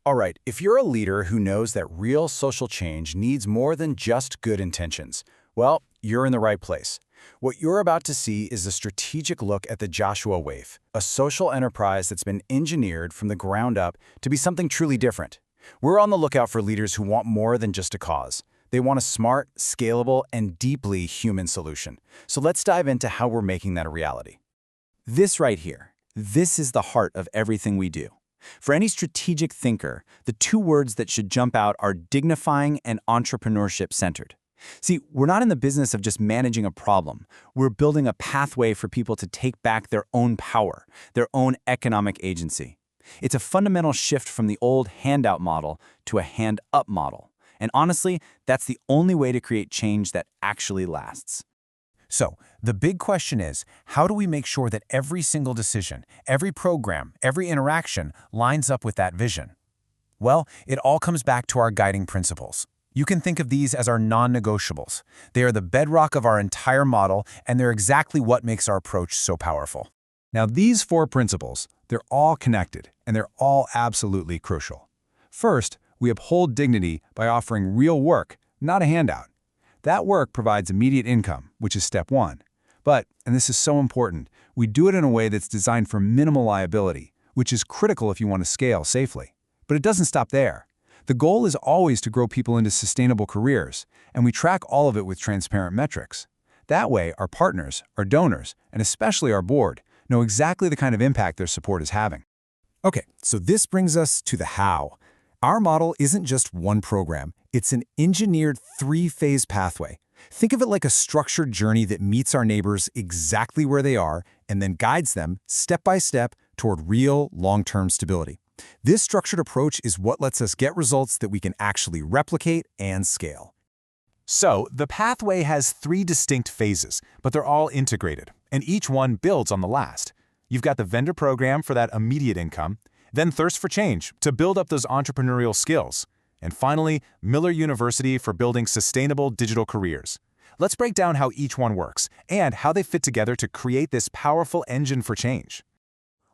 All right, if you're a leader who knows that real social change needs more than just good intentions, well, you're in the right place. What you're about to see is a strategic look at the Joshua Wave, a social enterprise that's been engineered from the ground up to be something truly different. We're on the lookout for leaders who want more than just a cause. They want a smart, scalable, and deeply human solution. So let's dive into how we're making that a reality. This right here, this is the heart of everything we do. For any strategic thinker, the two words that should jump out are dignifying and entrepreneurship-centered. See, we're not in the business of just managing a problem. We're building a pathway for people to take back their own power, their own economic agency. It's a fundamental shift from the old handout model to a hand-up model. And honestly, that's the only way to create change that actually lasts. So, the big question is, how do we make sure that every single decision, every program, every interaction lines up with that vision? Well, it all comes back to our guiding principles. You can think of these as our non-negotiables. They are the bedrock of our entire model, and they're exactly what makes our approach so powerful. Now, these four principles, they're all connected, and they're all absolutely crucial. First, we uphold dignity by offering real work, not a handout. That work provides immediate income, which is step one. But, and this is so important, we do it in a way that's designed for minimal liability, which is critical if you want to scale safely. But it doesn't stop there. The goal is always to grow people into sustainable careers, and we track all of it with transparent metrics. That way, our partners, our donors, and especially our board, know exactly the kind of impact their support is having. Okay, so this brings us to the how. Our model isn't just one program, it's an engineered three-phase pathway. Think of it like a structured journey that meets our neighbors exactly where they are and then guides them step by step toward real long-term stability. This structured approach is what lets us get results that we can actually replicate and scale. So, the pathway has three distinct phases, but they're all integrated, and each one builds on the last. You've got the vendor program for that immediate income, then Thirst for Change to build up those entrepreneurial skills, and finally, Miller University for building sustainable digital careers. Let's break down how each one works and how they fit together to create this powerful engine for change.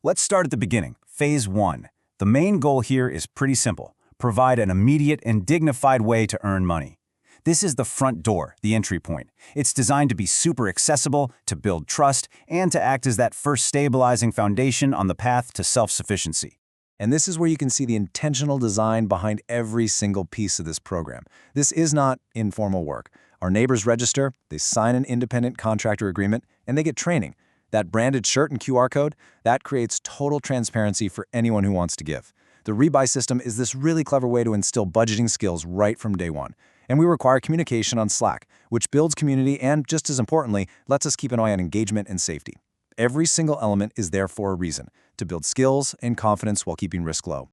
Let's start at the beginning, phase one. The main goal here is pretty simple: provide an immediate and dignified way to earn money. This is the front door, the entry point. It's designed to be super accessible, to build trust, and to act as that first stabilizing foundation on the path to self-sufficiency. And this is where you can see the intentional design behind every single piece of this program. This is not informal work. Our neighbors register, they sign an independent contractor agreement, and they get training. That branded shirt and QR code, that creates total transparency for anyone who wants to give. The rebuy system is this really clever way to instill budgeting skills right from day one. And we require communication on Slack, which builds community and, just as importantly, lets us keep an eye on engagement and safety. Every single element is there for a reason, to build skills and confidence while keeping risk low.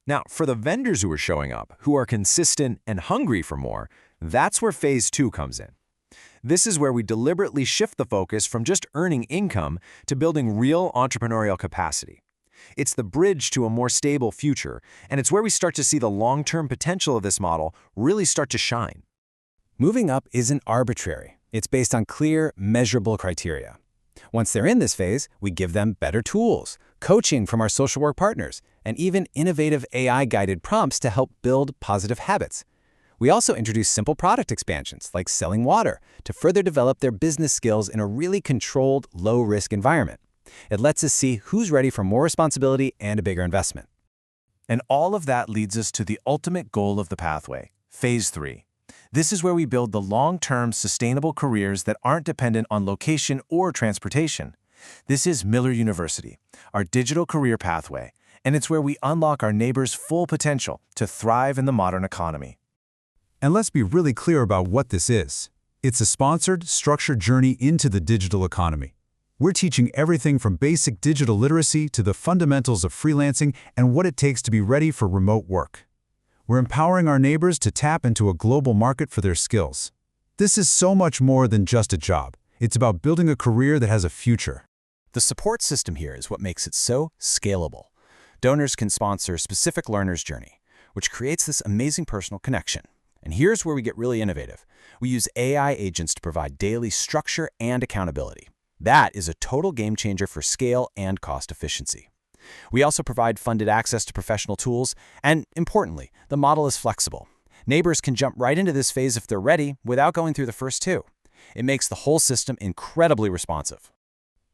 Now, for the vendors who are showing up, who are consistent and hungry for more, that's where phase two comes in. This is where we deliberately shift the focus from just earning income to building real entrepreneurial capacity. It's the bridge to a more stable future, and it's where we start to see the long-term potential of this model really start to shine. Moving up isn't arbitrary. It's based on clear, measurable criteria. Once they're in this phase, we give them better tools, coaching from our social work partners, and even innovative AI-guided prompts to help build positive habits. We also introduce simple product expansions, like selling water, to further develop their business skills in a really controlled, low-risk environment. It lets us see who's ready for more responsibility and a bigger investment. And all of that leads us to the ultimate goal of the pathway, phase three. This is where we build the long-term, sustainable careers that aren't dependent on location or transportation. This is Miller University, our digital career pathway, and it's where we unlock our neighbors' full potential to thrive in the modern economy. And let's be really clear about what this is. It's a sponsored, structured journey into the digital economy. We're teaching everything from basic digital literacy to the fundamentals of freelancing and what it takes to be ready for remote work. We're empowering our neighbors to tap into a global market for their skills. This is so much more than just a job. It's about building a career that has a future. The support system here is what makes it so scalable. Donors can sponsor a specific learner's journey, which creates this amazing personal connection. And here's where we get really innovative. We use AI agents to provide daily structure and accountability. That is a total game changer for scale and cost efficiency. We also provide funded access to professional tools, and importantly, the model is flexible. Neighbors can jump right into this phase if they're ready without going through the first two. It makes the whole system incredibly responsive.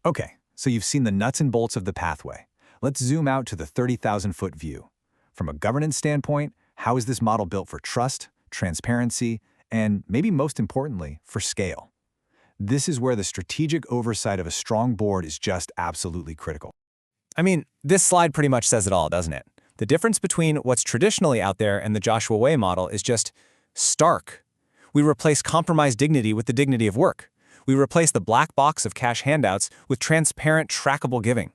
Okay, so you've seen the nuts and bolts of the pathway. Let's zoom out to the 30,000-foot view. From a governance standpoint, how is this model built for trust, transparency, and maybe most importantly, for scale? This is where the strategic oversight of a strong board is just absolutely critical. I mean, this slide pretty much says it all, doesn't it? The difference between what's traditionally out there and the Joshua Way model is just stark. We replace compromised dignity with the dignity of work. We replace the black box of cash handouts with transparent, trackable giving.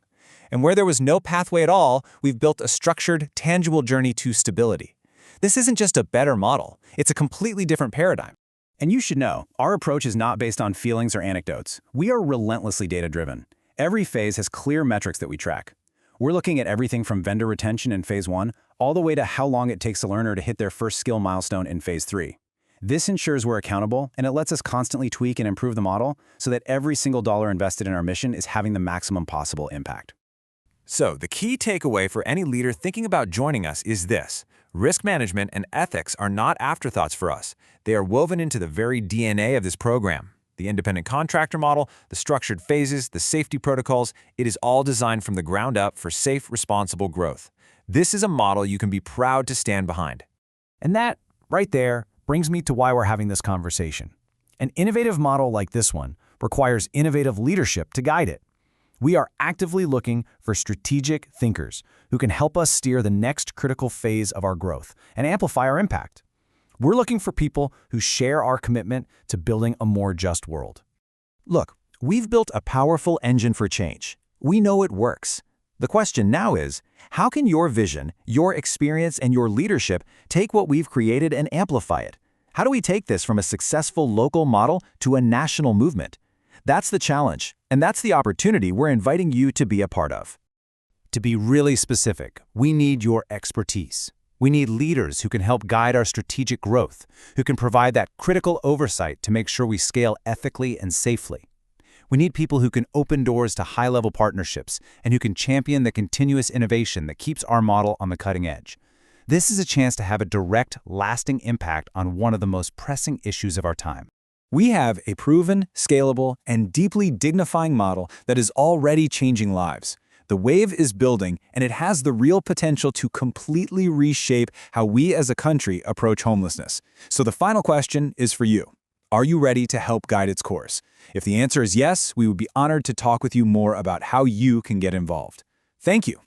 And where there was no pathway at all, we've built a structured, tangible journey to stability. This isn't just a better model, it's a completely different paradigm. And you should know, our approach is not based on feelings or anecdotes. We are relentlessly data-driven. Every phase has clear metrics that we track. We're looking at everything from vendor retention in Phase 1 all the way to how long it takes a learner to hit their first skill milestone in Phase 3. This ensures we're accountable, and it lets us constantly tweak and improve the model so that every single dollar invested in our mission is having the maximum possible impact. So, the key takeaway for any leader thinking about joining us is this: risk management and ethics are not afterthoughts for us. They are woven into the very DNA of this program. The independent contractor model, the structured phases, the safety protocols, it is all designed from the ground up for safe, responsible growth. This is a model you can be proud to stand behind. And that, right there, brings me to why we're having this conversation. An innovative model like this one requires innovative leadership to guide it. We are actively looking for strategic thinkers who can help us steer the next critical phase of our growth and amplify our impact. We're looking for people who share our commitment to building a more just world. Look, we've built a powerful engine for change. We know it works. The question now is, how can your vision, your experience, and your leadership take what we've created and amplify it? How do we take this from a successful local model to a national movement? That's the challenge, and that's the opportunity we're inviting you to be a part of. To be really specific, we need your expertise. We need leaders who can help guide our strategic growth, who can provide that critical oversight to make sure we scale ethically and safely. We need people who can open doors to high-level partnerships and who can champion the continuous innovation that keeps our model on the cutting edge. This is a chance to have a direct, lasting impact on one of the most pressing issues of our time. We have a proven, scalable, and deeply dignifying model that is already changing lives. The wave is building, and it has the real potential to completely reshape how we as a country approach homelessness. So the final question is for you. Are you ready to help guide its course? If the answer is yes, we would be honored to talk with you more about how you can get involved. Thank you.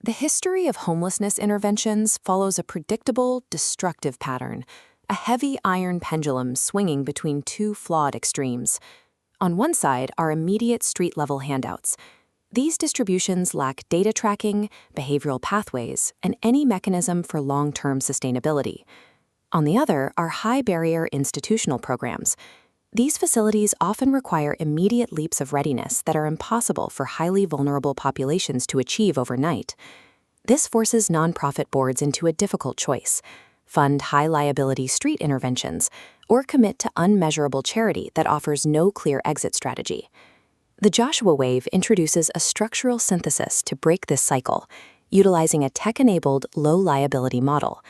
The history of homelessness interventions follows a predictable, destructive pattern, a heavy iron pendulum swinging between two flawed extremes. On one side are immediate street-level handouts. These distributions lack data tracking, behavioral pathways, and any mechanism for long-term sustainability. On the other are high-barrier institutional programs. These facilities often require immediate leaps of readiness that are impossible for highly vulnerable populations to achieve overnight. This forces nonprofit boards into a difficult choice: fund high-liability street interventions, or commit to unmeasurable charity that offers no clear exit strategy. The Joshua Wave introduces a structural synthesis to break this cycle, utilizing a tech-enabled, low-liability model.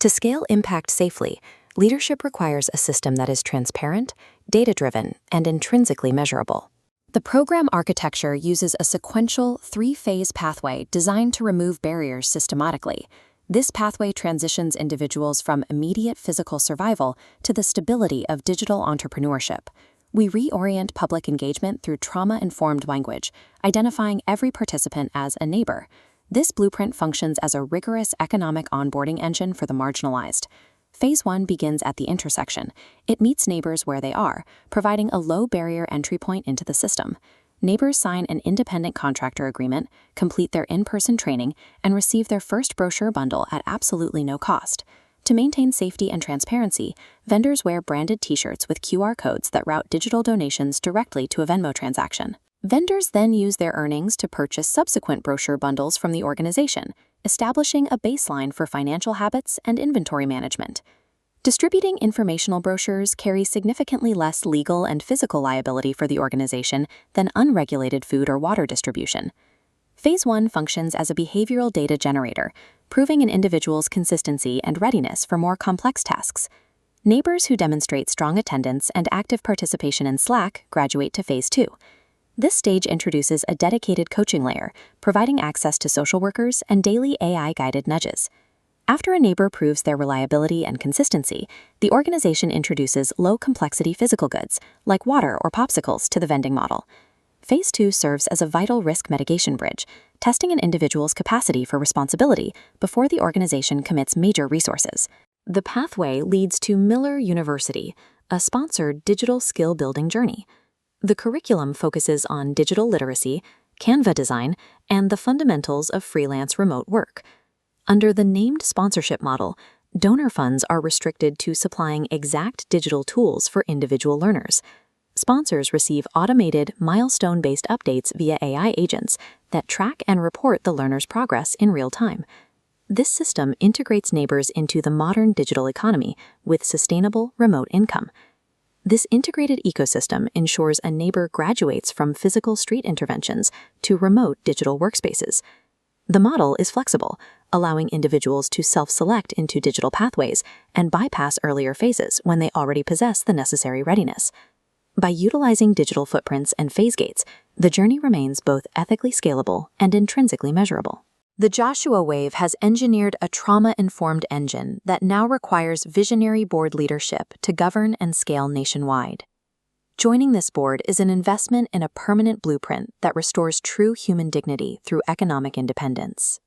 To scale impact safely, leadership requires a system that is transparent, data-driven, and intrinsically measurable. The program architecture uses a sequential, three-phase pathway designed to remove barriers systematically. This pathway transitions individuals from immediate physical survival to the stability of digital entrepreneurship. We reorient public engagement through trauma-informed language, identifying every participant as a neighbor. This blueprint functions as a rigorous economic onboarding engine for the marginalized. Phase 1 begins at the intersection. It meets neighbors where they are, providing a low-barrier entry point into the system. Neighbors sign an independent contractor agreement, complete their in-person training, and receive their first brochure bundle at absolutely no cost. To maintain safety and transparency, vendors wear branded t-shirts with QR codes that route digital donations directly to a Venmo transaction. Vendors then use their earnings to purchase subsequent brochure bundles from the organization, establishing a baseline for financial habits and inventory management. Distributing informational brochures carries significantly less legal and physical liability for the organization than unregulated food or water distribution. Phase 1 functions as a behavioral data generator, proving an individual's consistency and readiness for more complex tasks. Neighbors who demonstrate strong attendance and active participation in Slack graduate to Phase 2. This stage introduces a dedicated coaching layer, providing access to social workers and daily AI-guided nudges. After a neighbor proves their reliability and consistency, the organization introduces low-complexity physical goods, like water or popsicles, to the vending model. Phase 2 serves as a vital risk mitigation bridge, testing an individual's capacity for responsibility before the organization commits major resources. The pathway leads to Miller University, a sponsored digital skill-building journey. The curriculum focuses on digital literacy, Canva design, and the fundamentals of freelance remote work. Under the named sponsorship model, donor funds are restricted to supplying exact digital tools for individual learners. Sponsors receive automated, milestone-based updates via AI agents that track and report the learner's progress in real time. This system integrates neighbors into the modern digital economy with sustainable remote income. This integrated ecosystem ensures a neighbor graduates from physical street interventions to remote digital workspaces. The model is flexible, allowing individuals to self-select into digital pathways and bypass earlier phases when they already possess the necessary readiness. By utilizing digital footprints and phase gates, the journey remains both ethically scalable and intrinsically measurable. The Joshua Wave has engineered a trauma-informed engine that now requires visionary board leadership to govern and scale nationwide. Joining this board is an investment in a permanent blueprint that restores true human dignity through economic independence.